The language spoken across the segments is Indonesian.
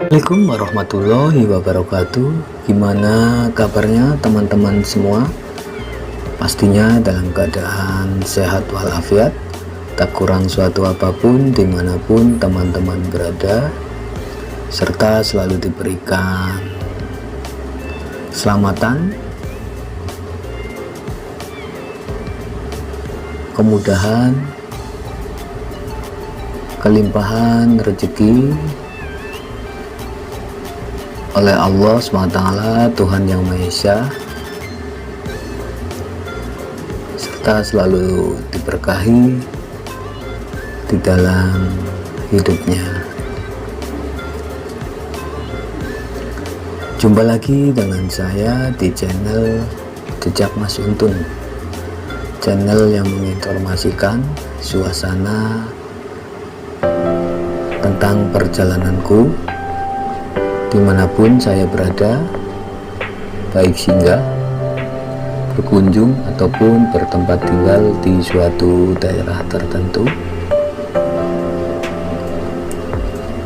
Assalamualaikum warahmatullahi wabarakatuh. Gimana kabarnya teman-teman semua? Pastinya dalam keadaan sehat walafiat, tak kurang suatu apapun dimanapun teman-teman berada, serta selalu diberikan keselamatan, kemudahan, kelimpahan rezeki oleh Allah SWT, Tuhan Yang Maha Esa, serta selalu diberkahi di dalam hidupnya. Jumpa lagi dengan saya di channel Jejak Mas Untun, channel yang menginformasikan suasana tentang perjalananku dimanapun saya berada, baik singgah, berkunjung ataupun bertempat tinggal di suatu daerah tertentu,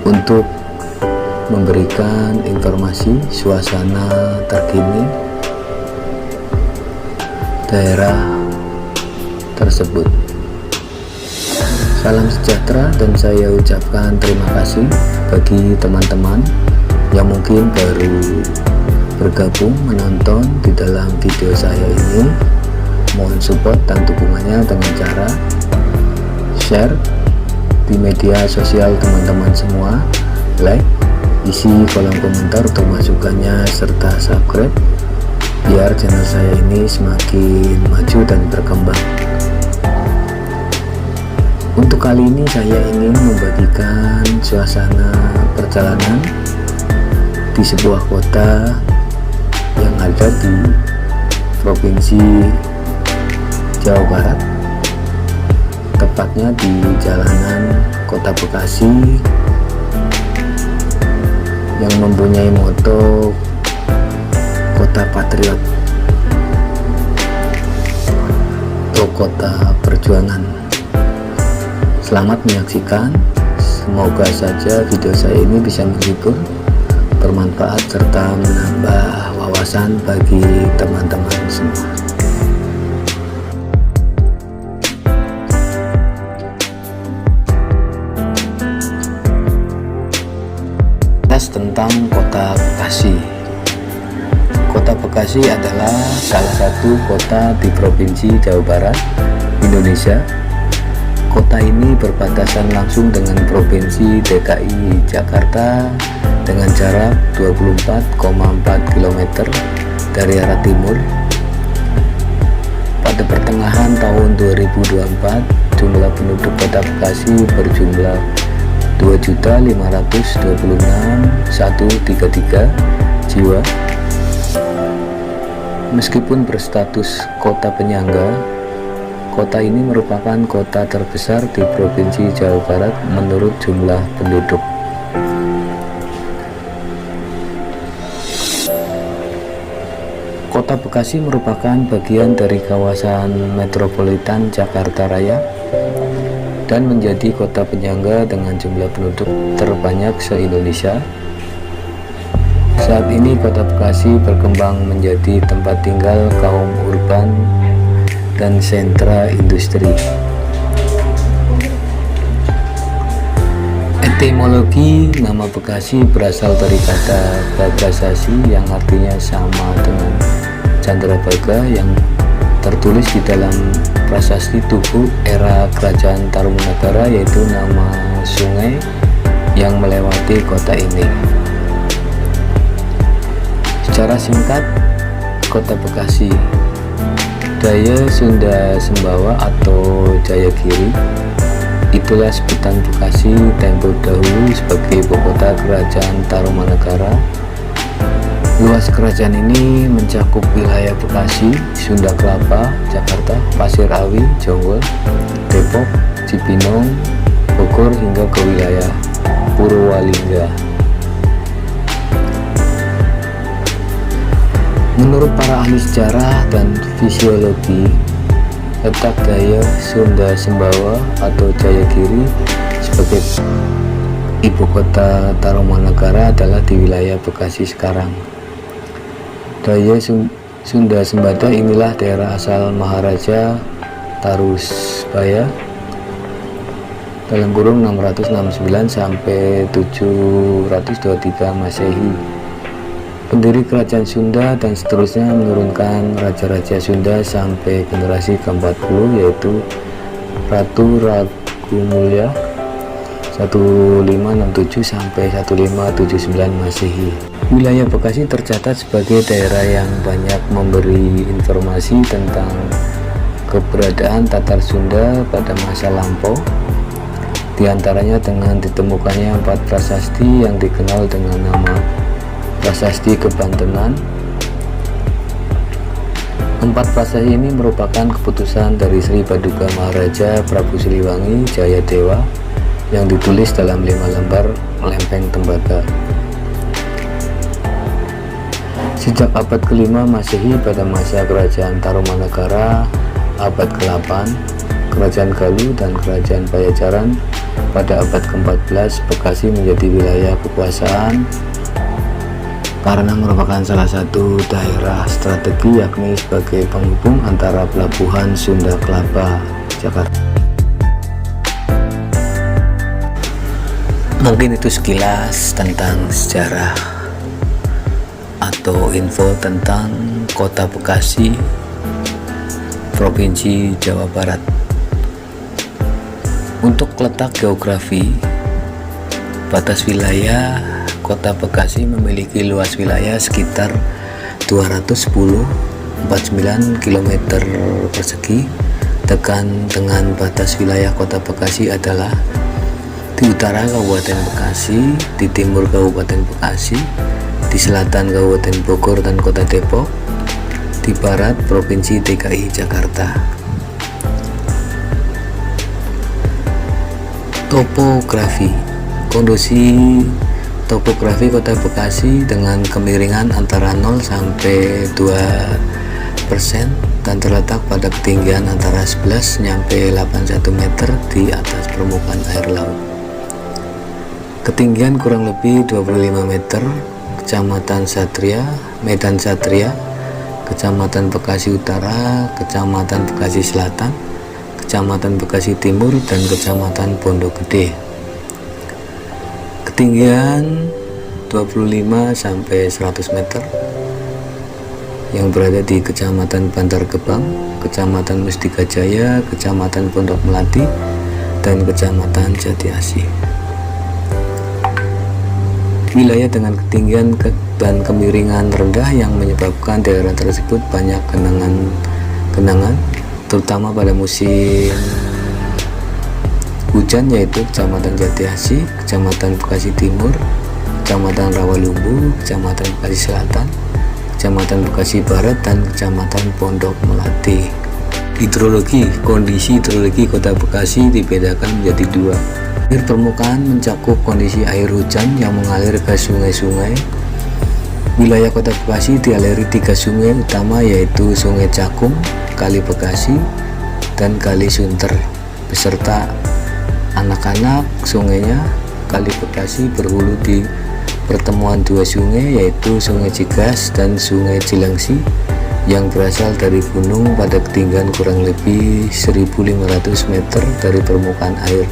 untuk memberikan informasi suasana terkini daerah tersebut. Salam sejahtera dan saya ucapkan terima kasih bagi teman-teman yang mungkin baru bergabung menonton di dalam video saya ini. Mohon support dan dukungannya dengan cara share di media sosial teman-teman semua, like, isi kolom komentar untuk masukannya, serta subscribe biar channel saya ini semakin maju dan berkembang. Untuk kali ini saya ingin membagikan suasana perjalanan di sebuah kota yang ada di Provinsi Jawa Barat, tepatnya di jalanan Kota Bekasi, yang mempunyai moto Kota Patriot atau Kota Perjuangan. Selamat menyaksikan, semoga saja video saya ini bisa menghibur, bermanfaat, serta menambah wawasan bagi teman-teman semua. Tes tentang Kota Bekasi. Kota Bekasi adalah salah satu kota di Provinsi Jawa Barat, Indonesia. Kota ini berbatasan langsung dengan Provinsi DKI Jakarta dengan jarak 24,4 km dari arah timur. Pada pertengahan tahun 2024, jumlah penduduk Kota Bekasi berjumlah 2.526.133 jiwa. Meskipun berstatus kota penyangga, kota ini merupakan kota terbesar di Provinsi Jawa Barat menurut jumlah penduduk. Kota Bekasi merupakan bagian dari kawasan metropolitan Jakarta Raya dan menjadi kota penyangga dengan jumlah penduduk terbanyak se-Indonesia. Saat ini Kota Bekasi berkembang menjadi tempat tinggal kaum urban dan sentra industri. Etimologi nama Bekasi berasal dari kata Bagasasi yang artinya sama dengan Candrabaga, yang tertulis di dalam prasasti Tugu era Kerajaan Tarumanagara, yaitu nama sungai yang melewati kota ini. Secara singkat, Kota Bekasi, Daya Sunda Sembawa atau Jayagiri, itulah sebutan Bekasi tempo dahulu sebagai ibukota Kerajaan Tarumanagara. Luas kerajaan ini mencakup wilayah Bekasi, Sunda Kelapa, Jakarta, Pasir Awi, Jonggol, Depok, Cibinong, Bogor, hingga ke wilayah Purwalingga. Menurut para ahli sejarah dan fisiologi, letak Daya Sunda Sembawa atau Jayagiri sebagai ibu kota Tarumanegara adalah di wilayah Bekasi sekarang. Daya Sunda Sembada inilah daerah asal Maharaja Tarusbaya dalam kurung 669 sampai 723 Masehi. Pendiri kerajaan Sunda dan seterusnya menurunkan raja-raja Sunda sampai generasi ke-40, yaitu Ratu Ragumulya 1567 sampai 1579 Masehi. Wilayah Bekasi tercatat sebagai daerah yang banyak memberi informasi tentang keberadaan Tatar Sunda pada masa lampau, di antaranya dengan ditemukannya 4 prasasti yang dikenal dengan nama Prasasti Kebantenan. 4 prasasti ini merupakan keputusan dari Sri Paduka Maharaja Prabu Siliwangi Jayadewa yang ditulis dalam 5 lembar lempeng tembaga. Sejak abad ke-5 Masehi pada masa Kerajaan Tarumanegara, abad ke-8 Kerajaan Galuh dan Kerajaan Pajajaran, pada abad ke-14 Bekasi menjadi wilayah kekuasaan karena merupakan salah satu daerah strategi, yakni sebagai penghubung antara pelabuhan Sunda Kelapa, Jakarta. Mungkin itu sekilas tentang sejarah atau info tentang Kota Bekasi, Provinsi Jawa Barat. Untuk letak geografi, batas wilayah Kota Bekasi memiliki luas wilayah sekitar 210,49 km persegi. Tekan dengan batas wilayah Kota Bekasi adalah di utara Kabupaten Bekasi, di timur Kabupaten Bekasi, di selatan Kabupaten Bogor dan Kota Depok, di barat Provinsi DKI Jakarta. Topografi. Kondisi topografi Kota Bekasi dengan kemiringan antara 0 sampai 2% dan terletak pada ketinggian antara 11 sampai 81 meter di atas permukaan air laut. Ketinggian kurang lebih 25 meter. Kecamatan Satria, Medan Satria, Kecamatan Bekasi Utara, Kecamatan Bekasi Selatan, Kecamatan Bekasi Timur, dan Kecamatan Pondok Gede. Ketinggian 25 sampai 100 meter yang berada di Kecamatan Bantar Gebang, Kecamatan Mustika Jaya, Kecamatan Pondok Melati, dan Kecamatan Jati Asih. Wilayah dengan ketinggian dan kemiringan rendah yang menyebabkan daerah tersebut banyak genangan, terutama pada musim hujan, yaitu Kecamatan Jati Asih, Kecamatan Bekasi Timur, Kecamatan Rawalumbu, Kecamatan Bekasi Selatan, Kecamatan Bekasi Barat, dan Kecamatan Pondok Melati. Hidrologi. Kondisi hidrologi Kota Bekasi dibedakan menjadi 2. Air permukaan mencakup kondisi air hujan yang mengalir ke sungai-sungai. Wilayah Kota Bekasi dialiri 3 sungai utama, yaitu Sungai Cakung, Kali Bekasi, dan Kali Sunter, beserta anak-anak sungainya. Kali Bekasi berhulu di pertemuan 2 sungai, yaitu Sungai Cigas dan Sungai Cilengsi, yang berasal dari gunung pada ketinggian kurang lebih 1.500 meter dari permukaan air.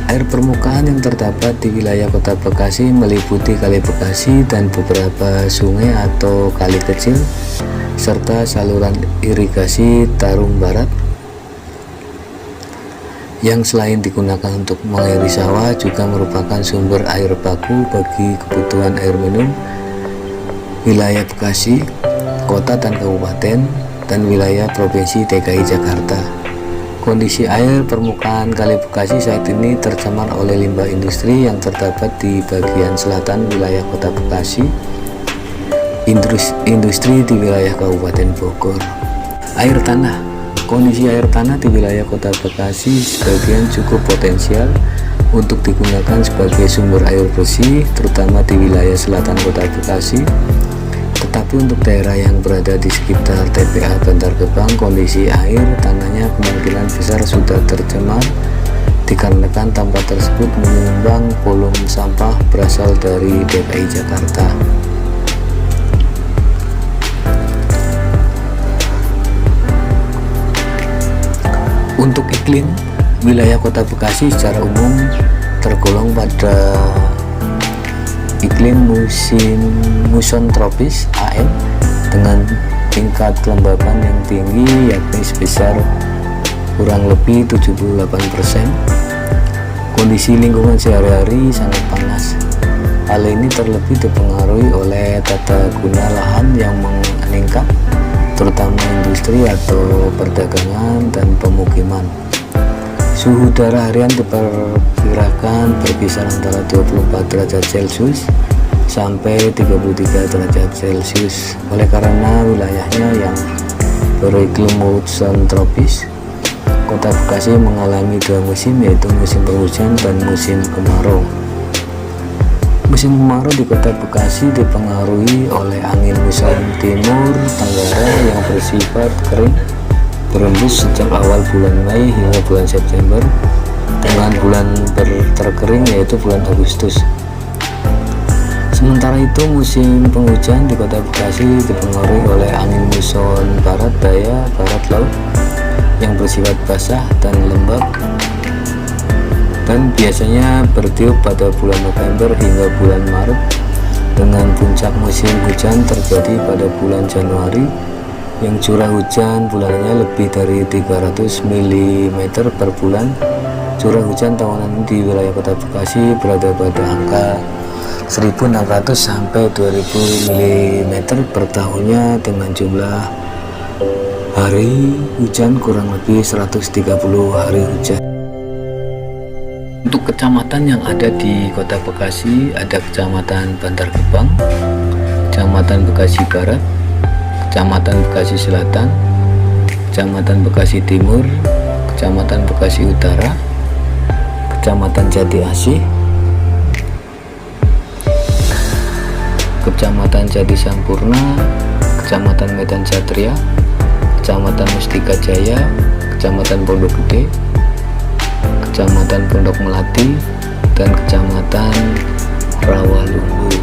Air permukaan yang terdapat di wilayah Kota Bekasi meliputi Kali Bekasi dan beberapa sungai atau kali kecil, serta saluran irigasi Tarum Barat yang selain digunakan untuk mengairi sawah juga merupakan sumber air baku bagi kebutuhan air minum wilayah Bekasi, kota dan kabupaten, dan wilayah Provinsi DKI Jakarta. Kondisi air permukaan Kali Bekasi saat ini tercemar oleh limbah industri yang terdapat di bagian selatan wilayah Kota Bekasi, industri di wilayah Kabupaten Bogor. Air tanah. Kondisi air tanah di wilayah Kota Bekasi sebagian cukup potensial untuk digunakan sebagai sumber air bersih, terutama di wilayah selatan Kota Bekasi. Tetapi untuk daerah yang berada di sekitar TPA Bantar Gebang, kondisi air tanahnya kemungkinan besar sudah tercemar dikarenakan tempat tersebut menyumbang volume sampah berasal dari DKI Jakarta. Untuk iklim, wilayah Kota Bekasi secara umum tergolong pada iklim muson tropis AM dengan tingkat kelembapan yang tinggi yakni sebesar kurang lebih 78%. Kondisi lingkungan sehari-hari sangat panas. Hal ini terlebih dipengaruhi oleh tata guna lahan yang meningkat, terutama industri atau perdagangan dan pemukiman. Suhu udara harian diperkirakan berkisar antara 24 derajat Celcius sampai 33 derajat Celcius. Oleh karena wilayahnya yang beriklim muson tropis, Kota Bekasi mengalami dua musim, yaitu musim penghujan dan musim kemarau. Musim kemarau di Kota Bekasi dipengaruhi oleh angin muson timur tenggara yang bersifat kering, berembus sejak awal bulan Mei hingga bulan September, dengan bulan terkering yaitu bulan Agustus. Sementara itu, musim penghujan di Kota Bekasi dipengaruhi oleh angin muson barat daya barat laut yang bersifat basah dan lembab, dan biasanya bertiup pada bulan November hingga bulan Maret, dengan puncak musim hujan terjadi pada bulan Januari yang curah hujan bulanannya lebih dari 300 mm per bulan. Curah hujan tahunan di wilayah Kota Bekasi berada pada angka 1.600 sampai 2.000 mm per tahunnya, dengan jumlah hari hujan kurang lebih 130 hari hujan. Untuk kecamatan yang ada di Kota Bekasi, ada Kecamatan Bantar Gebang, Kecamatan Bekasi Barat, Kecamatan Bekasi Selatan, Kecamatan Bekasi Timur, Kecamatan Bekasi Utara, Kecamatan Jati Asih, Kecamatan Jati Sampurna, Kecamatan Medan Satria, Kecamatan Mustika Jaya, Kecamatan Pondok Gede, Kecamatan Pondok Melati, dan Kecamatan Rawalumbu.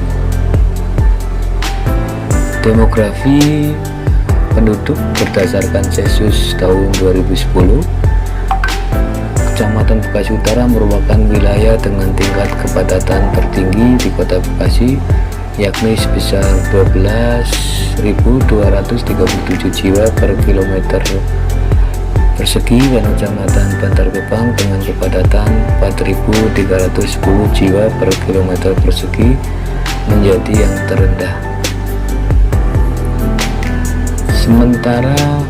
Demografi penduduk berdasarkan sensus tahun 2010, Kecamatan Bekasi Utara merupakan wilayah dengan tingkat kepadatan tertinggi di Kota Bekasi, yakni sebesar 12.237 jiwa per kilometer persegi, dan Kecamatan Bantar Gebang dengan kepadatan 4.310 jiwa per kilometer persegi menjadi yang terendah. Sementara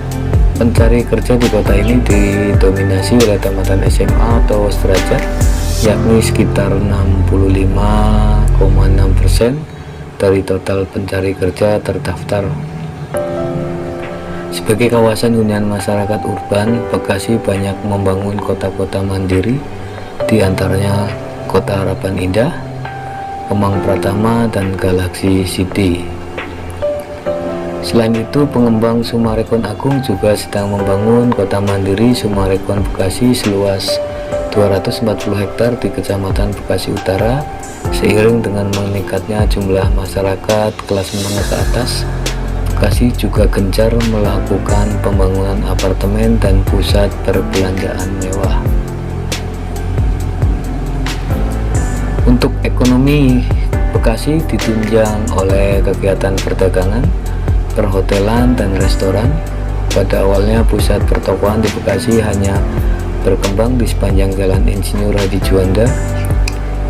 pencari kerja di kota ini didominasi oleh tamatan SMA atau sederajat, yakni sekitar 65,6% dari total pencari kerja terdaftar. Sebagai kawasan hunian masyarakat urban, Bekasi banyak membangun kota-kota mandiri, diantaranya Kota Harapan Indah, Kemang Pratama, dan Galaxy City. Selain itu, pengembang Summarecon Agung juga sedang membangun kota mandiri Summarecon Bekasi seluas 240 hektar di Kecamatan Bekasi Utara. Seiring dengan meningkatnya jumlah masyarakat kelas menengah ke atas, Bekasi juga gencar melakukan pembangunan apartemen dan pusat perbelanjaan mewah. Untuk ekonomi, Bekasi ditunjang oleh kegiatan perdagangan, perhotelan, dan restoran. Pada awalnya pusat pertokoan di Bekasi hanya berkembang di sepanjang Jalan Insinyur Haji Juanda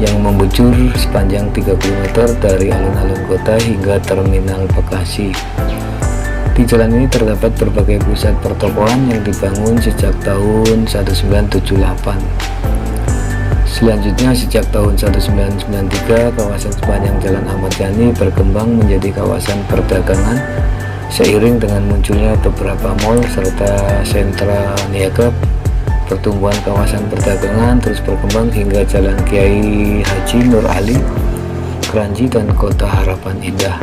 yang membujur sepanjang 30 meter dari alun-alun kota hingga terminal Bekasi. Di jalan ini terdapat berbagai pusat pertokoan yang dibangun sejak tahun 1978. Selanjutnya, sejak tahun 1993, kawasan sepanjang Jalan Ahmad Yani berkembang menjadi kawasan perdagangan seiring dengan munculnya beberapa mal serta sentra niaga. Pertumbuhan kawasan perdagangan terus berkembang hingga Jalan Kiai Haji Nur Ali, Kranji, dan Kota Harapan Indah.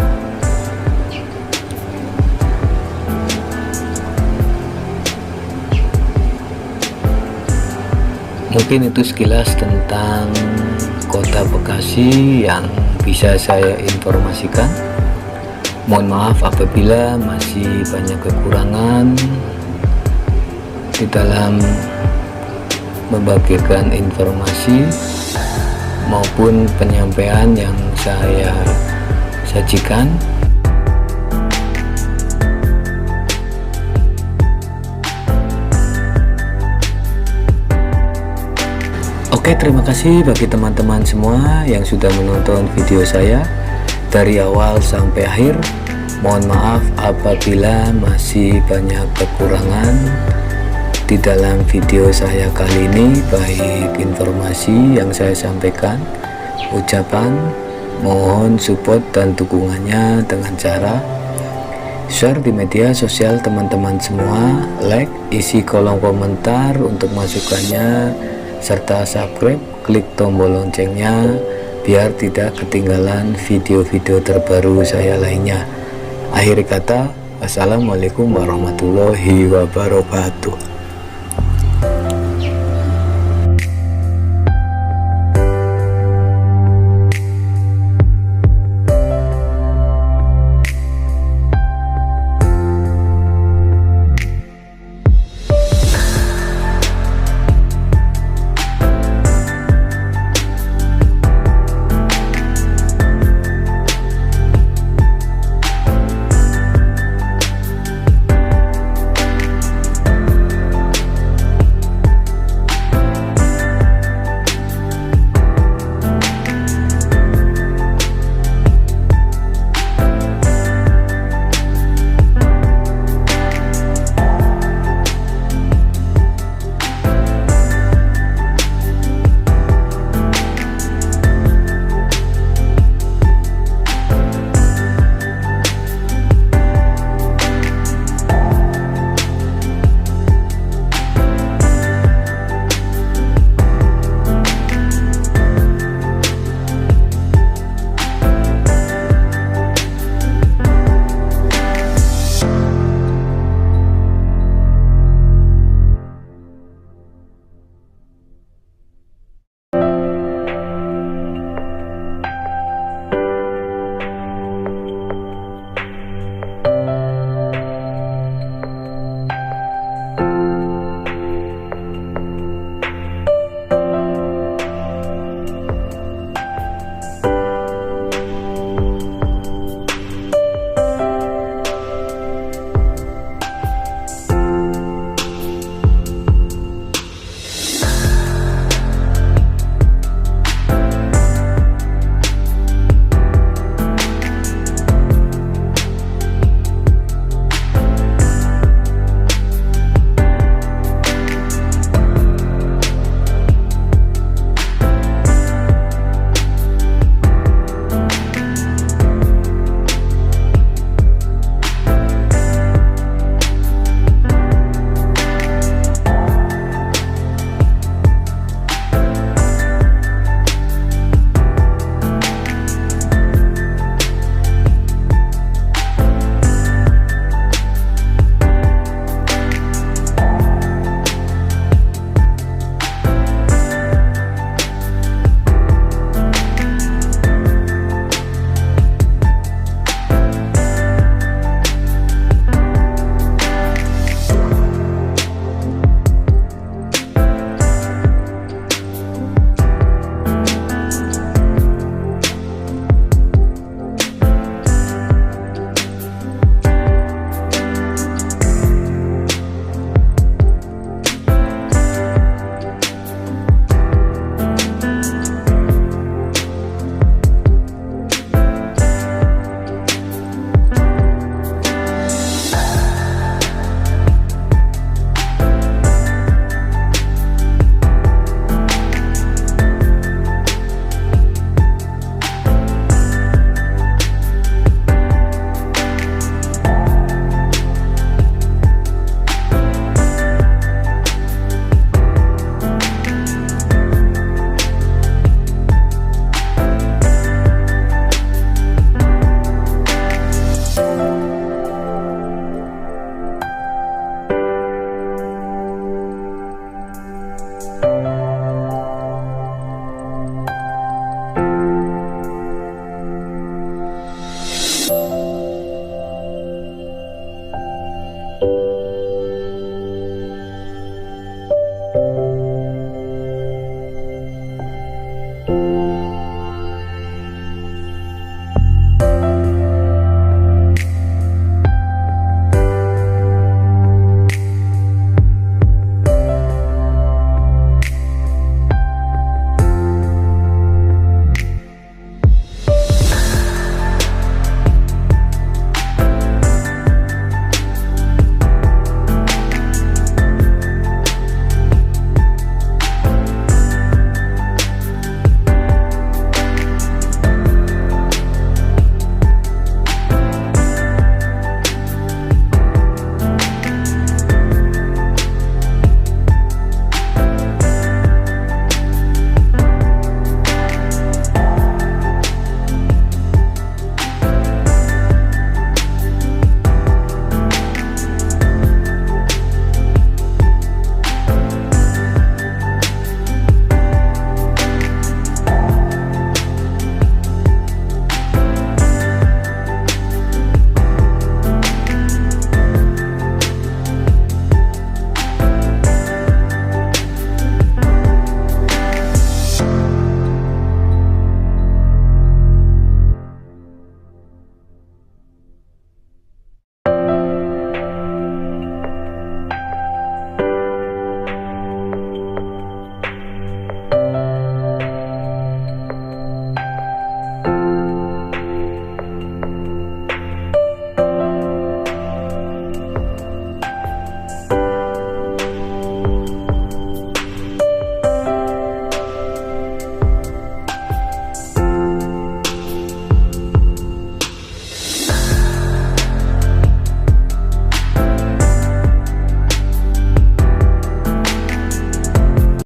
Mungkin itu sekilas tentang Kota Bekasi yang bisa saya informasikan. Mohon maaf apabila masih banyak kekurangan di dalam membagikan informasi maupun penyampaian yang saya sajikan. Oke, terima kasih bagi teman-teman semua yang sudah menonton video saya dari awal sampai akhir. Mohon maaf apabila masih banyak kekurangan di dalam video saya kali ini, baik informasi yang saya sampaikan, ucapan. Mohon support dan dukungannya dengan cara share di media sosial teman-teman semua, like, isi kolom komentar untuk masukannya, serta subscribe, klik tombol loncengnya biar tidak ketinggalan video-video terbaru saya lainnya. Akhir kata, wassalamualaikum warahmatullahi wabarakatuh.